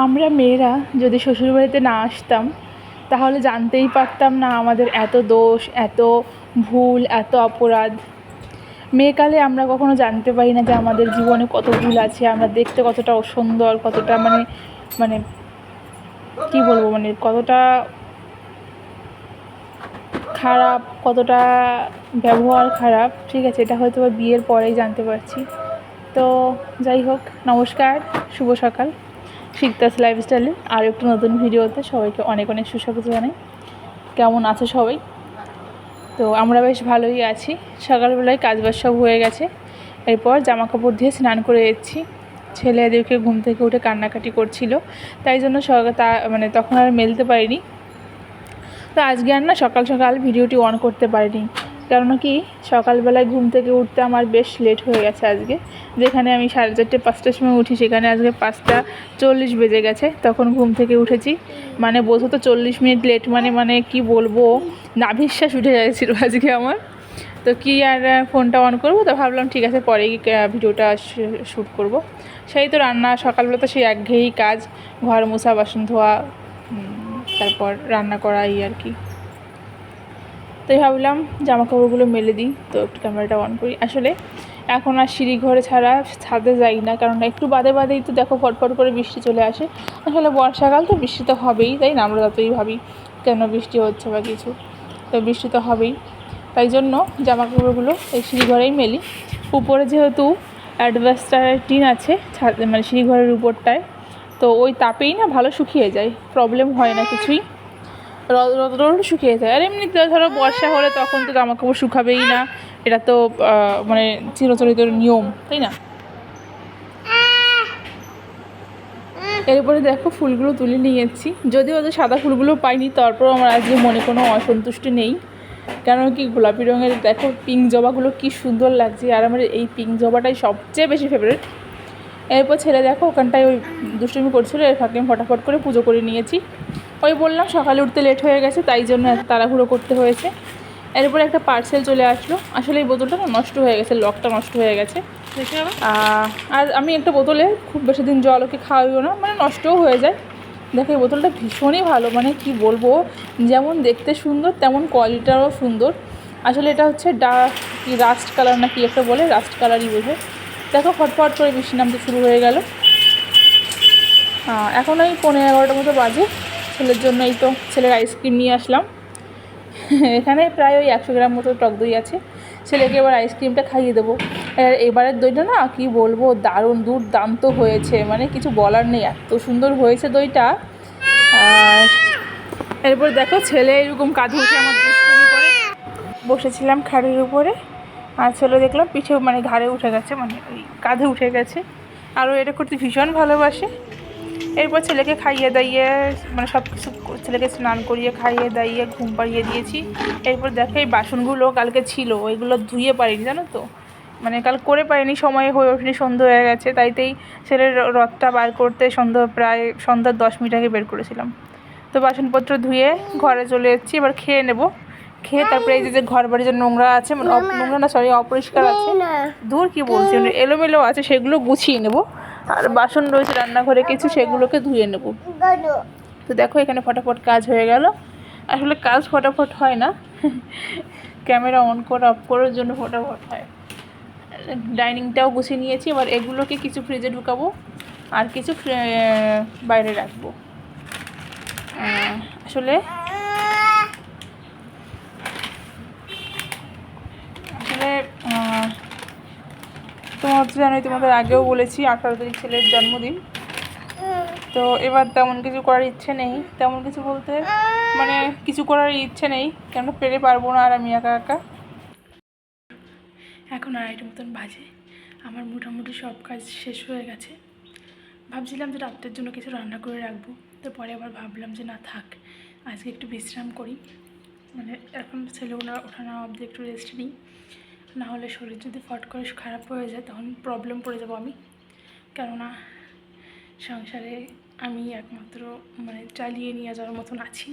আমরা মেয়েরা যদি শ্বশুরবাড়িতে না আসতাম তাহলে জানতেই পারতাম না আমাদের এত দোষ, এত ভুল, এত অপরাধ। মেয়েকালে আমরা কখনো জানতে পারি না যে আমাদের জীবনে কত ভুল আছে, আমরা দেখতে কতটা অসুন্দর, কতটা মানে মানে কী বলবো, মানে কতটা খারাপ, কতটা ব্যবহার খারাপ। ঠিক আছে, এটা হয়তো বিয়ের পরেই জানতে পারছি। তো যাই হোক, নমস্কার, শুভ সকাল। শিকদাস লাইফস্টাইলে আর একটু নতুন ভিডিওতে সবাইকে অনেক অনেক সুস্বাগত জানাই। কেমন আছো সবাই? তো আমরা বেশ ভালোই আছি। সকালবেলায় কাজবাজ সব হয়ে গেছে, এরপর জামা কাপড় দিয়ে স্নান করে এসেছি। ছেলেদেরকে ঘুম থেকে উঠে কান্নাকাটি করছিল, তাই জন্য তখন আর মেলতে পারিনি। তো আজকে আর না সকাল সকাল ভিডিওটি অন করতে পারিনি, কারণ কি সকালবেলায় ঘুম থেকে উঠতে আমার বেশ লেট হয়ে গেছে আজকে। যেখানে আমি 4:30-5টার সময় উঠি, সেখানে আজকে 5:40 বেজে গেছে তখন ঘুম থেকে উঠেছি। মানে বোঝো তো 40 মিনিট লেট, মানে কি বলবো, নাভিশ্বাস উঠে যাচ্ছিল আজকে আমার। তো কি আর ফোনটা অন করবো, তো ভাবলাম ঠিক আছে পরেই ভিডিওটা শ্যুট করব। সেই তো রান্না, সকালবেলা তো সেই একঘেয়েই কাজ, ঘর মোছা, বাসন ধোয়া, তারপর রান্না করা, এই আর কি। তাই ভাবলাম জামা কাপড়গুলো মেলে দিই, তো একটু ক্যামেরাটা অন করি। আসলে এখন আর সিঁড়ি ঘরে ছাড়া ছাদে যাই না, কারণ একটু বাদেই তো দেখো ফটফট করে বৃষ্টি চলে আসে। আসলে বর্ষাকাল তো বৃষ্টি তো হবেই, তাই না? আমরা যতই ভাবি কেন বৃষ্টি হচ্ছে বা কিছু, তো বৃষ্টি তো হবেই। তাই জন্য জামা কাপড়গুলো এই সিঁড়ি ঘরেই মেলি। উপরে যেহেতু অ্যাডভেস্টারের টিন আছে মানে সিঁড়ি ঘরের উপরটায়, তো ওই তাপেই না ভালো শুকিয়ে যায়, প্রবলেম হয় না কিছুই, রোদ শুকিয়ে যায়। আর এমনিতে ধরো বর্ষা হলে তখন তো জামা কাপড় শুকাবেই না, এটা তো মানে চিরচরিত নিয়ম, তাই না? এরপরে দেখো ফুলগুলো তুলে নিয়েছি, যদিও ওদের সাদা ফুলগুলো পাইনি, তারপরেও আমার আজকে মনে কোনো অসন্তুষ্টি নেই। কেন কি গোলাপি রঙের দেখো পিঙ্ক জবাগুলো কি সুন্দর লাগছে, আর আমার এই পিঙ্ক জবাটাই সবচেয়ে বেশি ফেভারিট। এরপর ছেলে দেখো ওখানটায় ওই দুষ্টুমি করছিলো, এর ফাঁকে আমি ফটাফট করে পুজো করে নিয়েছি। ওই বললাম সকালে উঠতে লেট হয়ে গেছে, তাই জন্য এত তাড়াহুড়ো করতে হয়েছে। এরপরে একটা পার্সেল চলে আসলো। আসলে এই বোতলটা না নষ্ট হয়ে গেছে, লকটা নষ্ট হয়ে গেছে। আর আমি একটা বোতলে খুব বেশি দিন জল ওকে খাওয়াইও না, মানে নষ্টও হয়ে যায়। দেখো এই বোতলটা ভীষণই ভালো, মানে কি বলবো, যেমন দেখতে সুন্দর তেমন কোয়ালিটিটাও সুন্দর। আসলে এটা হচ্ছে রাস্ট কালার না কি একটা বলে, রাস্ট কালারই বোঝে। দেখো ফটফট করে বৃষ্টি নামতে শুরু হয়ে গেল। এখন ওই 11:15 মতো বাজে। ছেলের জন্য এই তো ছেলের আইসক্রিম নিয়ে আসলাম। এখানে প্রায় ওই 100 গ্রাম মতো টক দই আছে, ছেলেকে এবার আইসক্রিমটা খাইয়ে দেবো। এবারের দইটা না কি বলবো, দারুণ দুর্দান্ত হয়েছে, মানে কিছু বলার নেই, এত সুন্দর হয়েছে দইটা। আর এরপর দেখো ছেলে এরকম কাঁধে উঠে আমার দুষ্টুমি করে, বসেছিলাম খাড়ির উপরে, আর ছেলে দেখলাম পিঠে মানে ঘাড়ে উঠে গেছে, মানে ওই কাঁধে উঠে গেছে। আরও এটা করতে ভীষণ ভালোবাসে। এরপর ছেলেকে খাইয়ে দাইয়ে মানে সব কিছু, ছেলেকে স্নান করিয়ে খাইয়ে দাইয়ে ঘুম পাড়িয়ে দিয়েছি। এরপর দেখো এই বাসনগুলো কালকে ছিল, ওইগুলো ধুয়ে পারিনি, জানো তো, মানে কাল করে পারিনি, সময় হয়ে ওঠেনি, সন্ধ্যা হয়ে গেছে। তাইতেই ছেলের রথটা বার করতে প্রায় সন্ধ্যার 10 মিনিট আগে বের করেছিলাম। তো বাসনপত্র ধুয়ে ঘরে চলে এসেছি, এবার খেয়ে নেব। খেয়ে তারপরে এই যে ঘর বাড়ি যে নোংরা আছে, মানে নোংরা না সরি অপরিষ্কার আছে, দূর কি বলছি, মানে এলোমেলো আছে, সেগুলো গুছিয়ে নেব। আর বাসন রয়েছে রান্নাঘরে কিছু, সেগুলোকে ধুয়ে নেব। তো দেখো এখানে ফটাফট কাজ হয়ে গেল। আসলে কাজ ফটাফট হয় না, ক্যামেরা অন করে অফ করার জন্য ফটাফট হয়। ডাইনিংটাও গুছিয়ে নিয়েছি, এবার এগুলোকে কিছু ফ্রিজে ঢুকাবো আর কিছু বাইরে রাখবো। আসলে তোমার তো জানোই, তোমাদের আগেও বলেছি 18 তারিখ ছেলের জন্মদিন। তো এবার তেমন কিছু করার ইচ্ছে নেই, তেমন কিছু বলতে মানে কিছু করার ইচ্ছে নেই, কেন পেরে পারবো না আর আমি একা একা। এখন 2:30 মতন বাজে, আমার মোটামুটি সব কাজ শেষ হয়ে গেছে। ভাবছিলাম যে রাত্রের জন্য কিছু রান্না করে রাখবো, তো পরে আবার ভাবলাম যে না থাক, আজকে একটু বিশ্রাম করি, মানে এখন ছেলে ওঠানো অবধি একটু রেস্ট নিই। না হলে শরীর যদি ফট করে খারাপ হয়ে যায় তখন প্রবলেম পড়ে যাবো আমি, কেননা সংসারে আমি একমাত্র মানে চালিয়ে নিয়ে যাওয়ার মতন আছি।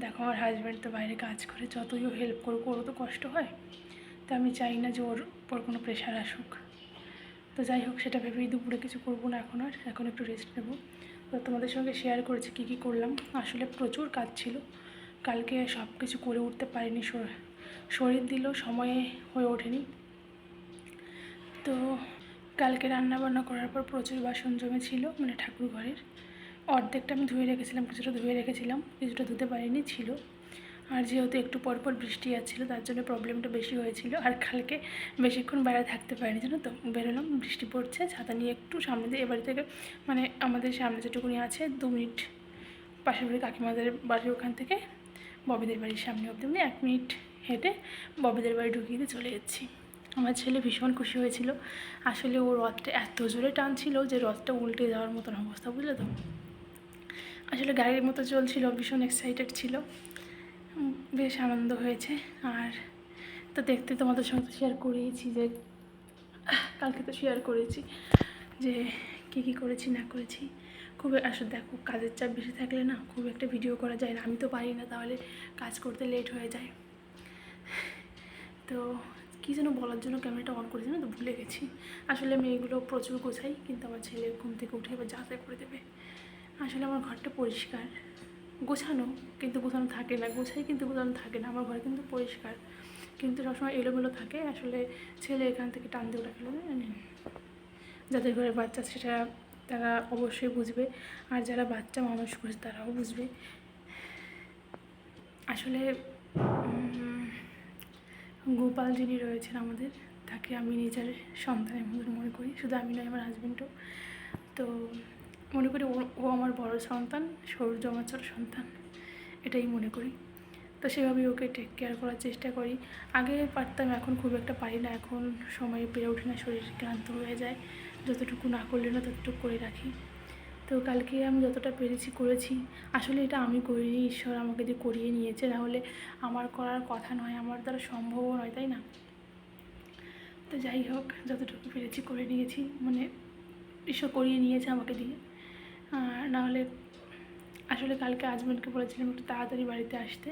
দেখো আমার হাজব্যান্ড তো বাইরে কাজ করে, যতই ও হেল্প করুক ওরও তো কষ্ট হয়, তো আমি চাই না যে ওর উপর কোনো প্রেশার আসুক। তো যাই হোক, সেটা ভেবেই দুপুরে কিছু করবো না, এখন একটু রেস্ট নেব। তো তোমাদের সঙ্গে শেয়ার করেছি কী কী করলাম। আসলে প্রচুর কাজ ছিল, কালকে সব কিছু করে উঠতে পারিনি, শরীর দিল, সময়ে হয়ে ওঠেনি। তো কালকে রান্না বান্না করার পর প্রচুর বাসন জমেছিল, মানে ঠাকুর ঘরের অর্ধেকটা আমি ধুয়ে রেখেছিলাম, কিছুটা ধুয়ে রেখেছিলাম, কিছুটা ধুতে পারিনি ছিল। আর যেহেতু একটু পরপর বৃষ্টি আসছিলো তার জন্য প্রবলেমটা বেশি হয়েছিল। আর কালকে বেশিক্ষণ বাইরে থাকতে পারিনি, জানো তো। বেরোলাম, বৃষ্টি পড়ছে, ছাতা নিয়ে একটু সামনে দিয়ে, এবাড়ি থেকে মানে আমাদের সামনে যেটুকুনি আছে 2 মিনিট, পাশের বাড়ি কাকিমাদের বাড়ির ওখান থেকে ববিদের বাড়ির সামনে অবধি, মানে 1 মিনিট হেঁটে ববিদের বাড়ি ঢুকিয়ে দিয়ে চলে যাচ্ছি। আমার ছেলে ভীষণ খুশি হয়েছিল। আসলে ও রথটা এত জোরে টানছিল যে রথটা উল্টে যাওয়ার মতন অবস্থা, বুঝলে তো। আসলে গাড়ির মতো চলছিল, ভীষণ এক্সাইটেড ছিল, বেশ আনন্দ হয়েছে। আর তো দেখতে তোমাদের সঙ্গে শেয়ার করেছি যে কালকে তো শেয়ার করেছি যে কী কী করেছি না করেছি। খুব আসলে দেখো, কাজের চাপ বেশি থাকলে না খুব একটা ভিডিও করা যায় না, আমি তো পারি না, তাহলে কাজ করতে লেট হয়ে যায়। তো কী যেন বলার জন্য ক্যামেরাটা অন করেছি না, তো ভুলে গেছি। আসলে আমি এগুলো প্রচুর গোছাই, কিন্তু আমার ছেলে ঘুম থেকে উঠে এবার যাচাই করে দেবে। আসলে আমার ঘরটা পরিষ্কার, গোছানো, কিন্তু গোছানো থাকে না, গোছাই কিন্তু গোছানো থাকে না। আমার ঘর কিন্তু পরিষ্কার, কিন্তু সবসময় এলোমেলো থাকে। আসলে ছেলে এখান থেকে টান দিয়ে ওটা ফেলে দেয়। যাদের ঘরে বাচ্চা সেটা তারা অবশ্যই বুঝবে, আর যারা বাচ্চা মানুষ করছে তারাও বুঝবে। আসলে গোপাল যিনি রয়েছেন আমাদের, তাকে আমি নিজের সন্তানের মতন মনে করি। শুধু আমি নয়, আমার হাজব্যান্ডও। তো মনে করি ও আমার বড় সন্তান, সৌর্য আমার ছোটো সন্তান, এটাই মনে করি। তো সেভাবেই ওকে টেক কেয়ার করার চেষ্টা করি। আগে পারতাম, এখন খুব একটা পারি না, এখন সময় পেরে ওঠে না, শরীর ক্লান্ত হয়ে যায়। যতটুকু না করলে না ততটুকু করে রাখি। তো কালকে আমি যতটা পেরেছি করেছি। আসলে এটা আমি করিনি, ঈশ্বর আমাকে দিয়ে করিয়ে নিয়েছে, নাহলে আমার করার কথা নয়, আমার দ্বারা সম্ভবও নয়, তাই না। তো যাই হোক, যতটুকু পেরেছি করে নিয়েছি, মানে ঈশ্বর করিয়ে নিয়েছে আমাকে দিয়ে। নাহলে আসলে কালকে হাজব্যান্ডকে বলেছিলাম একটু তাড়াতাড়ি বাড়িতে আসতে,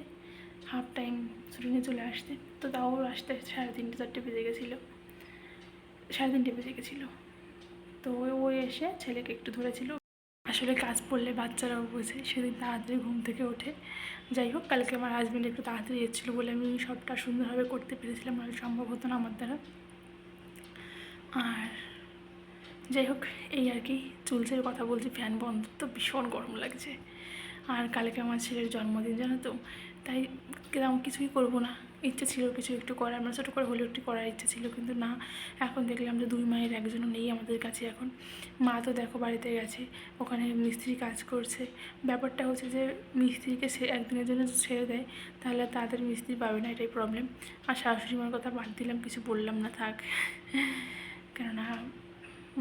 হাফ টাইম ছুটি নিয়ে চলে আসতে। তো তাও আসতে 3:30 4টে বেজে গেছিলো, 3:30 বেজে গেছিলো। তো ও এসে ছেলেকে একটু ধরেছিল। আসলে কাজ পড়লে বাচ্চারাও বোঝে, সেদিন তাড়াতাড়ি ঘুম থেকে ওঠে। যাই হোক, কালকে আমার হাজব্যান্ড একটু তাড়াতাড়ি এসেছিলো বলে আমি সবটা সুন্দরভাবে করতে পেরেছিলাম, নাহলে সম্ভব হতো না আমার দ্বারা। আর যাই হোক, এই আর কি, চুলসের কথা বলছি, ফ্যান বন্ধ, তো ভীষণ গরম লাগছে। আর কালকে আমার ছেলের জন্মদিন, জানো তো, তাই তেমন কিছুই করবো না, ইচ্ছে ছিল কিছু একটু করার, মানে ছোটো করে হলেও একটু করার ইচ্ছে ছিল, কিন্তু না। এখন দেখলাম যে 2 মায়ের একজনও নেই আমাদের কাছে এখন। মা তো দেখো বাড়িতে গেছে, ওখানে মিস্ত্রি কাজ করছে। ব্যাপারটা হচ্ছে যে মিস্ত্রিকে সে একদিনের জন্য ছেড়ে দেয়, তাহলে তাদের মিস্ত্রি পাবে না, এটাই প্রবলেম। আর শাশুড়ি মার কথা বাদ দিলাম, কিছু বললাম না, থাক, কেননা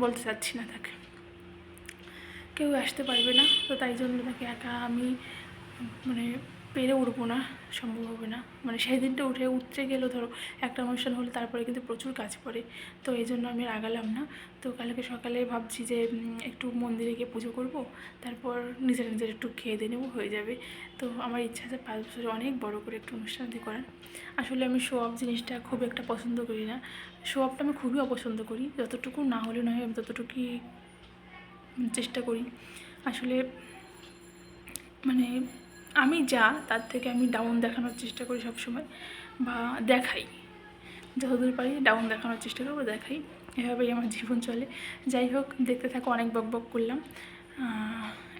বলতে চাচ্ছি না, থাক, কেউ আসতে পারবে না। তো তাই জন্য তাকে একা আমি মানে পেরে উঠবো না, সম্ভব হবে না। মানে সেই দিনটা উঠতে গেলেও ধরো একটা অনুষ্ঠান হলে তারপরে কিন্তু প্রচুর কাজ পড়ে, তো এই জন্য আমি আগালাম না। তো কালকে সকালে ভাবছি যে একটু মন্দিরে গিয়ে পুজো করব, তারপর নিজের একটু খেয়ে দিয়ে নেবো, হয়ে যাবে। তো আমার ইচ্ছা আছে 5 বছরে অনেক বড় করে একটু অনুষ্ঠান করার। আসলে আমি শো অফ জিনিসটা খুব একটা পছন্দ করি না, শো অফটা আমি খুবই অপছন্দ করি। যতটুকু না হলে নয়, আমি ততটুকুই চেষ্টা করি। আসলে মানে আমি যা তার থেকে আমি ডাউন দেখানোর চেষ্টা করি সবসময়, বা দেখাই, যতদূর পারি ডাউন দেখানোর চেষ্টা করবো, দেখাই, এভাবেই আমার জীবন চলে। যাই হোক, দেখতে থাকো, অনেক বক বক করলাম,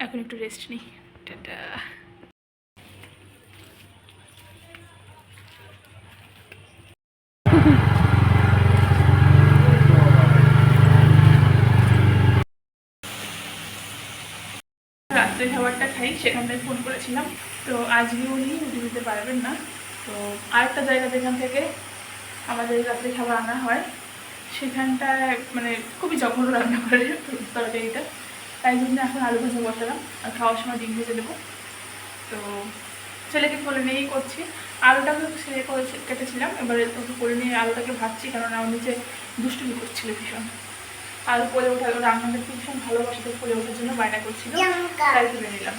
এখন একটু রেস্ট নিই, টাটা। রাত্রে খাবারটা খাই, সেখান থেকে ফোন করেছিলাম, তো আজকে উনি রুটি দিতে পারবেন না। তো আরেকটা জায়গা যেখান থেকে আমাদের রাত্রে খাবার আনা হয়, সেখানটায় মানে খুবই জঘন্য রান্না করে তরকারিটা, তাই জন্য এখন আলু ভাজা বসালাম, আর খাওয়ার সময় ডিম ভেজে দেবো। তো ছেলেকে কোলে নিয়েই করছি, আলুটাকে ছেলে করে কেটেছিলাম, এবারে ওকে কোলে নিয়ে আলুটাকে ভাজছি, কারণ আমার নিচে দুষ্টুমি করছিল ভীষণ। আলু কোলে ওঠা, রান্না করতে ভীষণ ভালোবাসে, তো কোলে ওঠার জন্য বায়না করছিল, তাই তুলে নিলাম।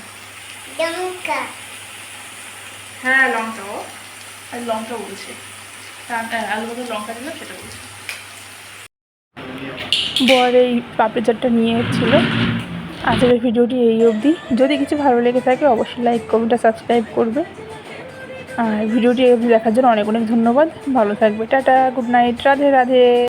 হ্যাঁ, লঙ্কাও, আর লঙ্কা বলছে, আলু ভাজা লঙ্কা দিলাম, সেটা বলছে। বর এই পাপড়ি চাটটা নিয়ে এসেছিলো, আজকের ভিডিওটি এই অবধি। যদি কিছু ভালো লেগে থাকে অবশ্যই লাইক কমেন্ট আর সাবস্ক্রাইব করবে। আর ভিডিওটি এই অবধি দেখার জন্য অনেক অনেক ধন্যবাদ। ভালো থাকবে। Tata, good night, Radhe Radhe.